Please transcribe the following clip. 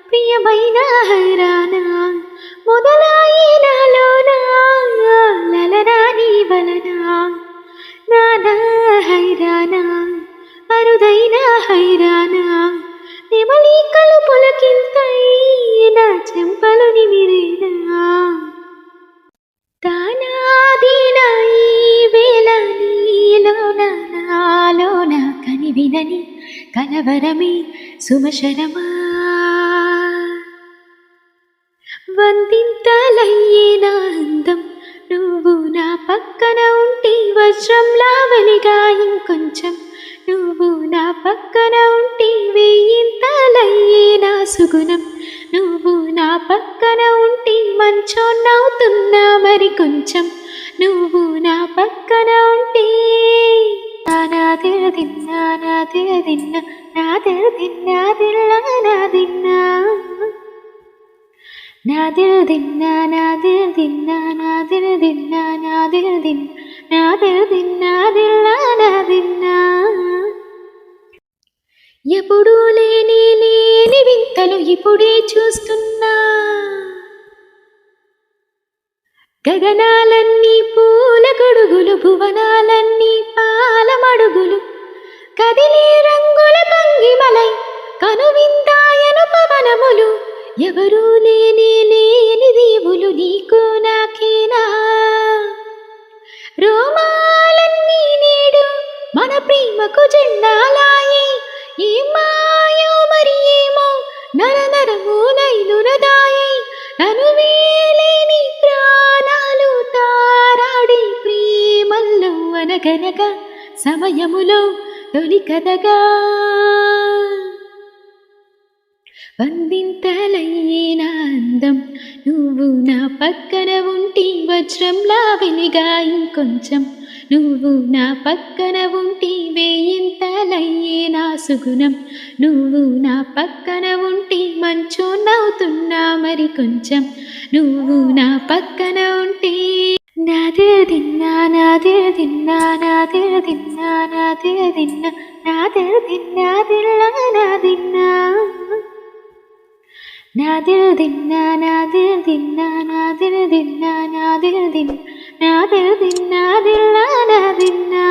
ప్రియమైన హైరానా మొదలాయి నాలోనా లలనా నీ వలనా నానా హైరానా అరుదైన హైరానా నెమలికలు పులకింతై నా చెంపలు నిమిరేనా తానాదీనా ఈ వేళ నీలోన నాలోన కనివినని కలవరమే సుమశరమా వందింతలయ్యే నా అందం నువ్వు నా పక్కన ఉంటే వజ్రంలా వెలిగా ఇంకొంచెం నువ్వు నా పక్కన ఉంటే వేయింతలయ్యే నా సుగుణం నువ్వు నా పక్కన ఉంటే మంచోన్నవుతున్నా మరి కొంచెం నువ్వు నా పక్కన ఉంటే నాదిన్నా నాదిన్నా నాదిన్నా దిల్లా నాదిన్నా నాదిన్నా నాదిన్నా నాదిన్నా నాదిన్నా నాదిన్నా దిల్లా నాదిన్నా ఎప్పుడూ లేని లేని వింతలు ఇప్పుడే చూస్తున్నా గగనాలన్నీ పూల గొడుగులు భువనాలన్నీ పాలమడుగులు కదిలే రంగుల భంగిమలై కనువిందాయను పవనములు ఎవరూ లేని లేని దేవులు నీకు నాకేనా రోమాలన్నీ నేడు మన ప్రేమకు జెండాలాయి ఏ మాయో మరి ఏమో నర నరమూలైనురదాయి నను వేలేని ప్రాణాలు తారాడి ప్రేమల్లో అనగనగా సమయములో తొలి కథగా వందింతలయ్యే నా అందం నువ్వు నా పక్కన ఉంటే వజ్రంలా వెలిగా ఇంకొంచెం నువ్వు నా పక్కన ఉంటే వేయింతలయ్యే నా సుగుణం నువ్వు నా పక్కన ఉంటే మంచోన్నవుతున్నా మరి కొంచెం నువ్వు నా పక్కన ఉంటే నాదిన్నా నాదిన్నా నాదిన్నా నాదిన్నా నాదిన్నా దిల్లా నాదిన్నా నాదిన్నా నాదిన్నా నాదిన్నా నాదిన్నా నాదిన్నా దిల్లా నాదిన్నా